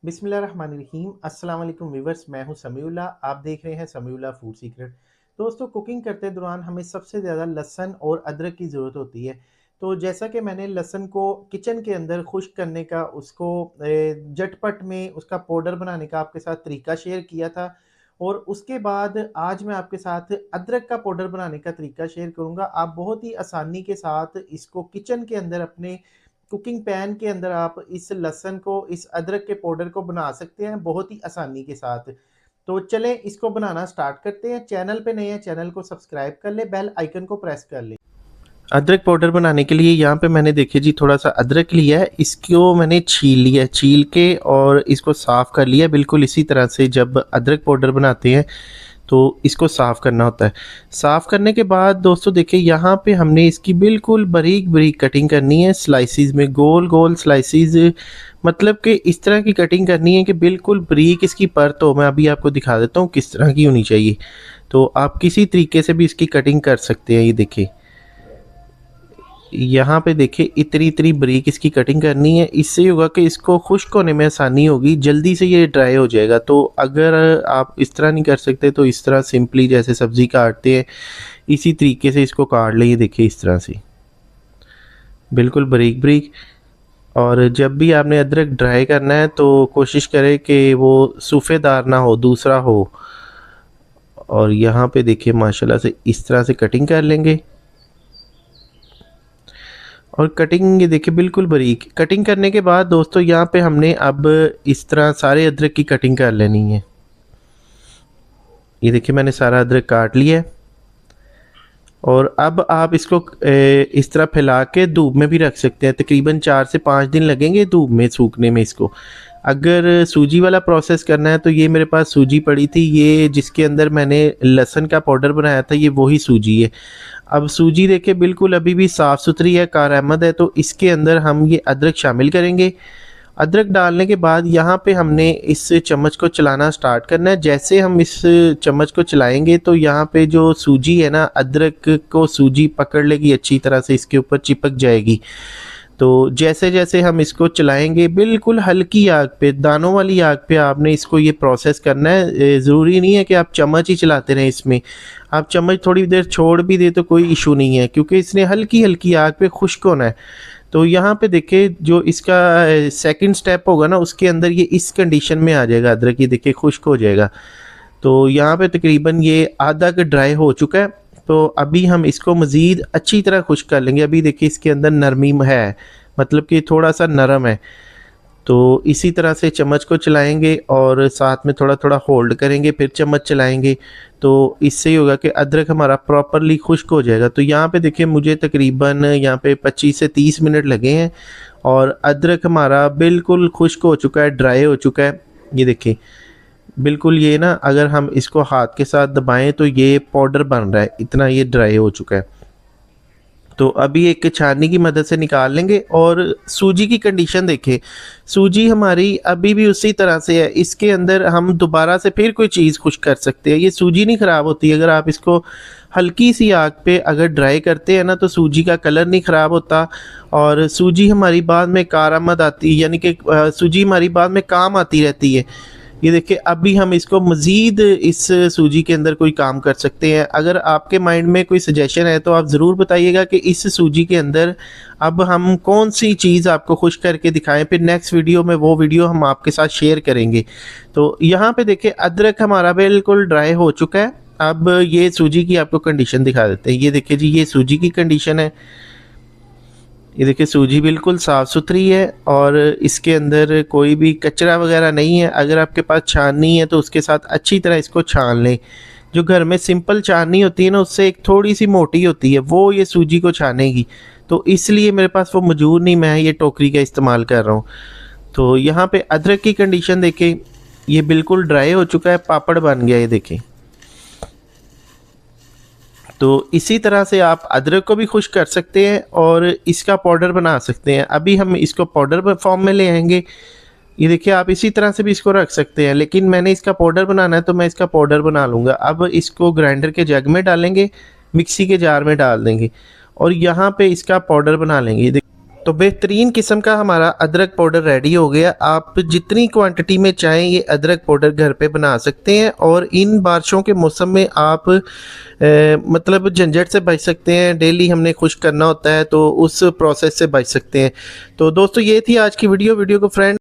बिस्मिल्लाहिर्रहमानिर्रहीम। अस्सलाम वालेकुम व्यूअर्स, मैं हूं समीउल्लाह। आप देख रहे हैं समीउल्लाह फूड सीक्रेट। दोस्तों, कुकिंग करते दौरान हमें सबसे ज़्यादा लहसुन और अदरक की ज़रूरत होती है। तो जैसा कि मैंने लहसुन को किचन के अंदर खुश्क करने का, उसको झटपट में उसका पाउडर बनाने का आपके साथ तरीका शेयर किया था, और उसके बाद आज मैं आपके साथ अदरक का पाउडर बनाने का तरीका शेयर करूँगा। आप बहुत ही आसानी के साथ इसको किचन के अंदर अपने कुकिंग पैन के अंदर आप इस लहसुन को, इस अदरक के पाउडर को बना सकते हैं बहुत ही आसानी के साथ। तो चलें इसको बनाना स्टार्ट करते हैं। चैनल पे नए हैं, चैनल को सब्सक्राइब कर लें, बेल आइकन को प्रेस कर लें। अदरक पाउडर बनाने के लिए यहाँ पे मैंने देखिए जी थोड़ा सा अदरक लिया है, इसको मैंने छील लिया है, छील के और इसको साफ़ कर लिया। बिल्कुल इसी तरह से जब अदरक पाउडर बनाते हैं तो इसको साफ़ करना होता है। साफ़ करने के बाद दोस्तों देखिए यहाँ पे हमने इसकी बिल्कुल बारीक बारीक कटिंग करनी है, स्लाइसिस में गोल गोल स्लाइसिस, मतलब कि इस तरह की कटिंग करनी है कि बिल्कुल बारीक इसकी परत हो। मैं अभी आपको दिखा देता हूँ किस तरह की होनी चाहिए। तो आप किसी तरीके से भी इसकी कटिंग कर सकते हैं। ये देखिए यहाँ पे देखिए इतनी इतनी बारीक इसकी कटिंग करनी है। इससे होगा कि इसको खुश्क होने में आसानी होगी, जल्दी से ये ड्राई हो जाएगा। तो अगर आप इस तरह नहीं कर सकते तो इस तरह सिंपली जैसे सब्ज़ी काटते हैं इसी तरीके से इसको काट लें। ये देखिए इस तरह से बिल्कुल बारीक बारीक। और जब भी आपने अदरक ड्राई करना है तो कोशिश करें कि वो सूफेदार ना हो, दूसरा हो। और यहाँ पे देखिए माशाल्लाह से इस तरह से कटिंग कर लेंगे। और कटिंग ये देखिए बिल्कुल बारीक कटिंग करने के बाद दोस्तों यहाँ पे हमने अब इस तरह सारे अदरक की कटिंग कर लेनी है। ये देखिए मैंने सारा अदरक काट लिया है। और अब आप इसको इस तरह फैला के धूप में भी रख सकते हैं। तकरीबन 4 से 5 दिन लगेंगे धूप में सूखने में इसको। अगर सूजी वाला प्रोसेस करना है तो ये मेरे पास सूजी पड़ी थी, ये जिसके अंदर मैंने लहसुन का पाउडर बनाया था, ये वही सूजी है। अब सूजी देखिए बिल्कुल अभी भी साफ़ सुथरी है, कारआमद है। तो इसके अंदर हम ये अदरक शामिल करेंगे। अदरक डालने के बाद यहाँ पे हमने इस चम्मच को चलाना स्टार्ट करना है। जैसे हम इस चम्मच को चलाएंगे तो यहाँ पे जो सूजी है ना, अदरक को सूजी पकड़ लेगी, अच्छी तरह से इसके ऊपर चिपक जाएगी। तो जैसे जैसे हम इसको चलाएंगे बिल्कुल हल्की आग पे, दानों वाली आग पे आपने इसको ये प्रोसेस करना है। ज़रूरी नहीं है कि आप चम्मच ही चलाते रहें इसमें, आप चम्मच थोड़ी देर छोड़ भी दे तो कोई इशू नहीं है, क्योंकि इसने हल्की हल्की आग पे खुश्क होना है। तो यहाँ पे देखिए जो इसका सेकंड स्टेप होगा ना, उसके अंदर ये इस कंडीशन में आ जाएगा अदरक, ये देखिए खुश्क हो जाएगा। तो यहाँ पे तकरीबन ये आधा का ड्राई हो चुका है। तो अभी हम इसको मज़ीद अच्छी तरह खुश्क कर लेंगे। अभी देखिए इसके अंदर नरमी है, मतलब कि थोड़ा सा नरम है। तो इसी तरह से चम्मच को चलाएंगे और साथ में थोड़ा थोड़ा होल्ड करेंगे, फिर चम्मच चलाएंगे। तो इससे ही होगा कि अदरक हमारा प्रॉपरली खुश्क हो जाएगा। तो यहाँ पे देखिए मुझे तकरीबन यहाँ पे 25 से 30 मिनट लगे हैं और अदरक हमारा बिल्कुल खुश्क हो चुका है, ड्राई हो चुका है। ये देखिए बिल्कुल ये ना, अगर हम इसको हाथ के साथ दबाएं तो ये पाउडर बन रहा है, इतना ये ड्राई हो चुका है। तो अभी एक छाननी की मदद से निकाल लेंगे। और सूजी की कंडीशन देखें, सूजी हमारी अभी भी उसी तरह से है। इसके अंदर हम दोबारा से फिर कोई चीज़ खुश्क कर सकते हैं, ये सूजी नहीं ख़राब होती। अगर आप इसको हल्की सी आग पे अगर ड्राई करते हैं ना तो सूजी का कलर नहीं ख़राब होता, और सूजी हमारी बाद में कारआमद आती है, यानी कि सूजी हमारी बाद में काम आती रहती है। ये देखिए अभी हम इसको मज़ीद इस सूजी के अंदर कोई काम कर सकते हैं। अगर आपके माइंड में कोई सजेशन है तो आप ज़रूर बताइएगा कि इस सूजी के अंदर अब हम कौन सी चीज़ आपको खुश करके दिखाएं, फिर नेक्स्ट वीडियो में वो वीडियो हम आपके साथ शेयर करेंगे। तो यहाँ पे देखिए अदरक हमारा बिल्कुल ड्राई हो चुका है। अब ये सूजी की आपको कंडीशन दिखा देते हैं। ये देखिए जी, ये सूजी की कंडीशन है। ये देखिए सूजी बिल्कुल साफ़ सुथरी है और इसके अंदर कोई भी कचरा वगैरह नहीं है। अगर आपके पास छाननी है तो उसके साथ अच्छी तरह इसको छान लें। जो घर में सिंपल छाननी होती है ना, उससे एक थोड़ी सी मोटी होती है, वो ये सूजी को छानेगी। तो इसलिए मेरे पास वो मौजूद नहीं, मैं ये टोकरी का इस्तेमाल कर रहा हूँ। तो यहाँ पे अदरक की कंडीशन देखें, ये बिल्कुल ड्राई हो चुका है, पापड़ बन गया। ये देखें, तो इसी तरह से आप अदरक को भी खुश्क कर सकते हैं और इसका पाउडर बना सकते हैं। अभी हम इसको पाउडर फॉर्म में ले आएंगे। ये देखिए आप इसी तरह से भी इसको रख सकते हैं, लेकिन मैंने इसका पाउडर बनाना है तो मैं इसका पाउडर बना लूँगा। अब इसको ग्राइंडर के जग में डालेंगे, मिक्सी के जार में डाल देंगे और यहाँ पे इसका पाउडर बना लेंगे। तो बेहतरीन किस्म का हमारा अदरक पाउडर रेडी हो गया। आप जितनी क्वांटिटी में चाहें ये अदरक पाउडर घर पे बना सकते हैं, और इन बारिशों के मौसम में आप मतलब झंझट से बच सकते हैं। डेली हमने खुश्क करना होता है तो उस प्रोसेस से बच सकते हैं। तो दोस्तों ये थी आज की वीडियो को फ्रेंड